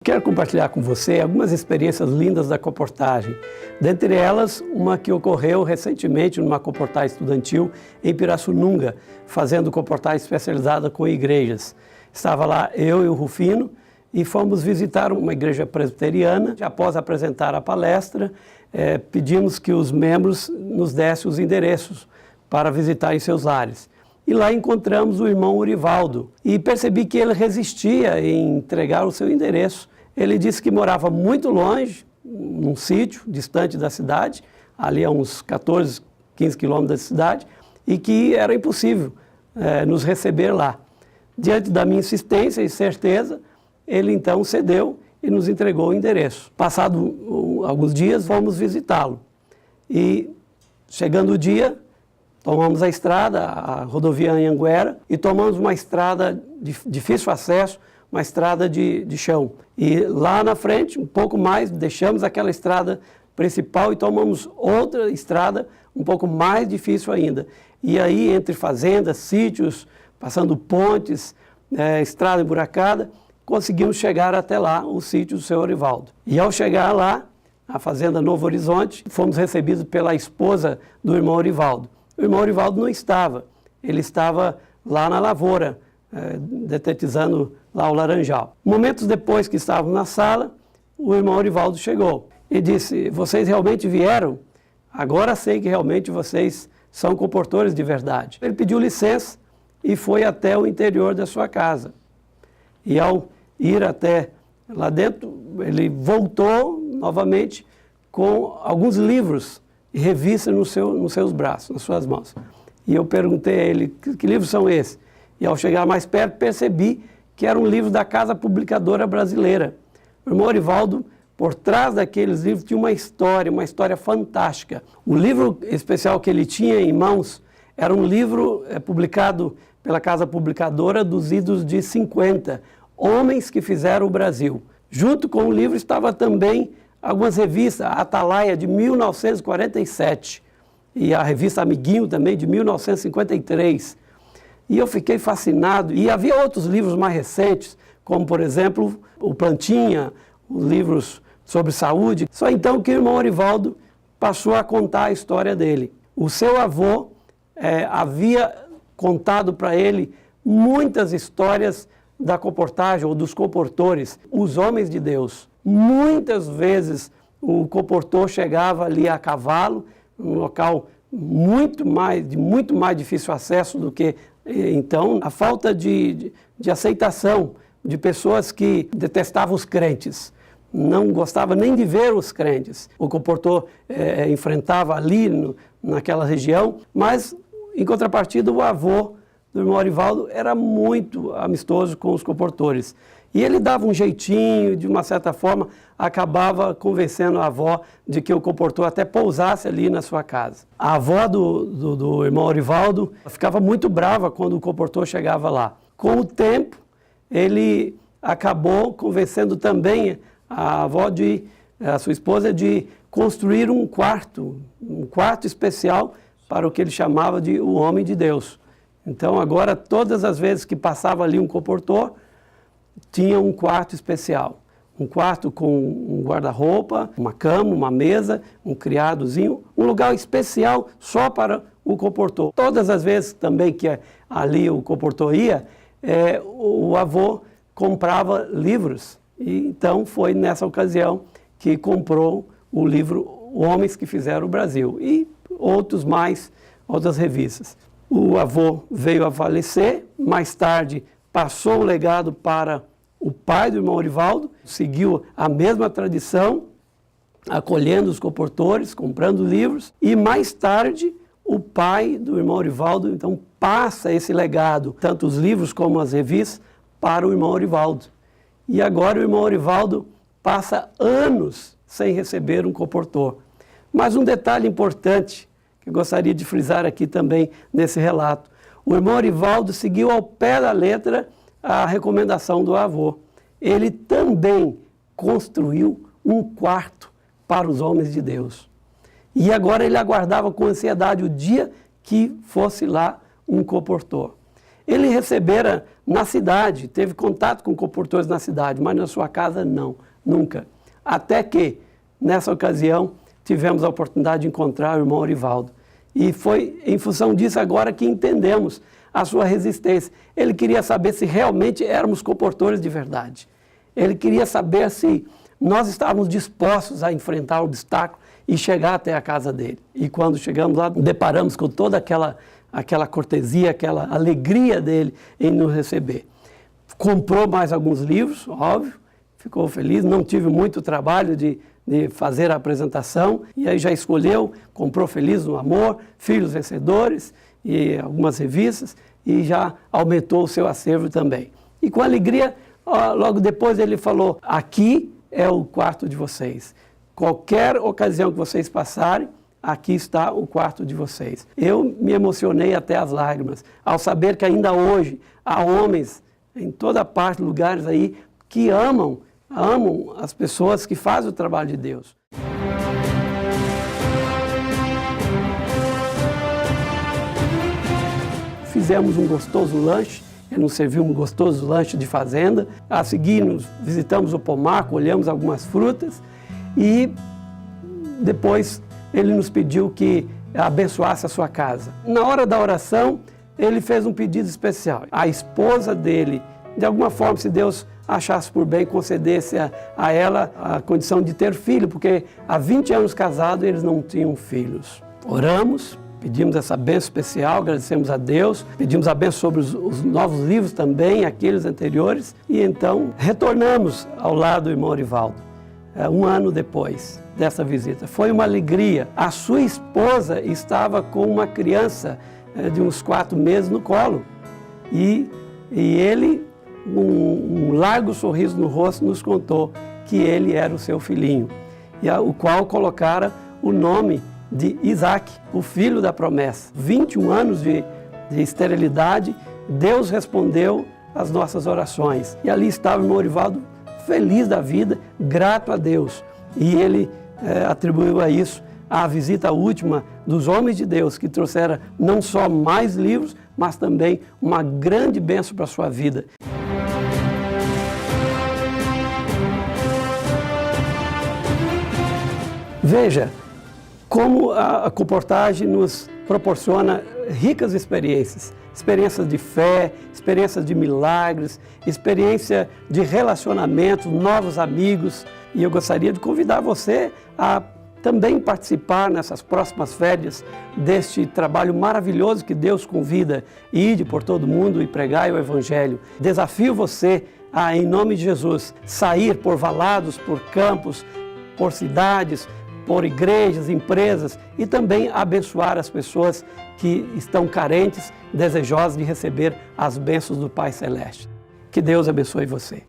Quero compartilhar com você algumas experiências lindas da comportagem. Dentre elas, uma que ocorreu recentemente numa comportagem estudantil em Pirassununga, fazendo comportagem especializada com igrejas. Estava lá eu e o Rufino e fomos visitar uma igreja presbiteriana. Após apresentar a palestra, pedimos que os membros nos dessem os endereços para visitar em seus lares. E lá encontramos o irmão Urivaldo e percebi que ele resistia em entregar o seu endereço. Ele disse que morava muito longe, num sítio distante da cidade, ali a uns 14, 15 quilômetros da cidade, e que era impossível nos receber lá. Diante da minha insistência e certeza, ele então cedeu e nos entregou o endereço. Passado alguns dias, fomos visitá-lo. E chegando o dia, tomamos a estrada, a rodovia Anhanguera, e tomamos uma estrada de difícil acesso, uma estrada de chão. E lá na frente, um pouco mais, deixamos aquela estrada principal e tomamos outra estrada um pouco mais difícil ainda. E aí, entre fazendas, sítios, passando pontes, estrada emburacada, conseguimos chegar até lá, o sítio do seu Urivaldo. E ao chegar lá, a fazenda Novo Horizonte, fomos recebidos pela esposa do irmão Urivaldo. O irmão Urivaldo não estava, ele estava lá na lavoura, detetizando lá o laranjal. Momentos depois que estávamos na sala, o irmão Urivaldo chegou e disse: "Vocês realmente vieram? Agora sei que realmente vocês são comportores de verdade." Ele pediu licença e foi até o interior da sua casa. E ao ir até lá dentro, ele voltou novamente com alguns livros e revistas nos seus braços, nas suas mãos. E eu perguntei a ele: que livros são esses? E ao chegar mais perto, percebi que era um livro da Casa Publicadora Brasileira. O irmão Urivaldo, por trás daqueles livros, tinha uma história fantástica. O livro especial que ele tinha em mãos era um livro publicado pela Casa Publicadora dos idos de 50, Homens que Fizeram o Brasil. Junto com o livro estava também algumas revistas, a Atalaia, de 1947, e a revista Amiguinho também, de 1953. E eu fiquei fascinado. E havia outros livros mais recentes, como, por exemplo, o Plantinha, os livros sobre saúde. Só então que o irmão Urivaldo passou a contar a história dele. O seu avô havia contado para ele muitas histórias da comportagem ou dos comportores, os homens de Deus. Muitas vezes o comportor chegava ali a cavalo, num local de muito mais difícil acesso do que então. A falta de aceitação de pessoas que detestavam os crentes, não gostava nem de ver os crentes. O comportor enfrentava ali naquela região, mas em contrapartida o avô do irmão Urivaldo era muito amistoso com os comportores. E ele dava um jeitinho, de uma certa forma, acabava convencendo a avó de que o comportor até pousasse ali na sua casa. A avó do irmão Urivaldo ficava muito brava quando o comportor chegava lá. Com o tempo, ele acabou convencendo também a sua esposa, de construir um quarto especial para o que ele chamava de o homem de Deus. Então agora, todas as vezes que passava ali um comportor, tinha um quarto especial. Um quarto com um guarda-roupa, uma cama, uma mesa, um criadozinho, um lugar especial só para o comportor. Todas as vezes também que ali o comportor ia, o avô comprava livros. E então foi nessa ocasião que comprou o livro Homens que Fizeram o Brasil e outras revistas. O avô veio a falecer, mais tarde passou o legado para o pai do irmão Urivaldo, seguiu a mesma tradição, acolhendo os comportores, comprando livros, e mais tarde o pai do irmão Urivaldo então passa esse legado, tanto os livros como as revistas, para o irmão Urivaldo. E agora o irmão Urivaldo passa anos sem receber um comportor. Mas um detalhe importante que eu gostaria de frisar aqui também nesse relato: o irmão Urivaldo seguiu ao pé da letra a recomendação do avô. Ele também construiu um quarto para os homens de Deus. E agora ele aguardava com ansiedade o dia que fosse lá um comportor. Ele recebera na cidade, teve contato com comportores na cidade, mas na sua casa não, nunca. Até que, nessa ocasião, tivemos a oportunidade de encontrar o irmão Orivaldo. E foi em função disso agora que entendemos a sua resistência. Ele queria saber se realmente éramos comportores de verdade. Ele queria saber se nós estávamos dispostos a enfrentar o obstáculo e chegar até a casa dele. E quando chegamos lá, deparamos com toda aquela cortesia, aquela alegria dele em nos receber. Comprou mais alguns livros, óbvio, ficou feliz, não tive muito trabalho de fazer a apresentação, e aí já escolheu, comprou Feliz no Amor, Filhos Vencedores e algumas revistas, e já aumentou o seu acervo também. E com alegria, logo depois ele falou, aqui é o quarto de vocês. Qualquer ocasião que vocês passarem, aqui está o quarto de vocês. Eu me emocionei até as lágrimas, ao saber que ainda hoje há homens em toda parte, lugares aí, que amam as pessoas que fazem o trabalho de Deus. Fizemos um gostoso lanche, ele nos serviu um gostoso lanche de fazenda. A seguir, visitamos o pomar, colhemos algumas frutas e depois ele nos pediu que abençoasse a sua casa. Na hora da oração, ele fez um pedido especial. A esposa dele, de alguma forma, se Deus achasse por bem, concedesse a ela a condição de ter filho, porque há 20 anos casados eles não tinham filhos. Oramos, pedimos essa bênção especial, agradecemos a Deus, pedimos a bênção sobre os novos livros também, aqueles anteriores, e então retornamos ao lado do irmão Orivaldo, um ano depois dessa visita. Foi uma alegria. A sua esposa estava com uma criança de uns 4 meses no colo, e ele, um largo sorriso no rosto, nos contou que ele era o seu filhinho, o qual colocara o nome de Isaac, o filho da promessa. 21 anos de esterilidade, Deus respondeu às nossas orações. E ali estava o irmão Orivaldo, feliz da vida, grato a Deus. E ele atribuiu a isso a visita última dos homens de Deus, que trouxeram não só mais livros, mas também uma grande bênção para a sua vida. Veja como a comportagem nos proporciona ricas experiências. Experiências de fé, experiências de milagres, experiência de relacionamentos, novos amigos. E eu gostaria de convidar você a também participar nessas próximas férias deste trabalho maravilhoso que Deus convida, ide por todo mundo e pregai o Evangelho. Desafio você a, em nome de Jesus, sair por valados, por campos, por cidades, por igrejas, empresas e também abençoar as pessoas que estão carentes, desejosas de receber as bênçãos do Pai Celeste. Que Deus abençoe você.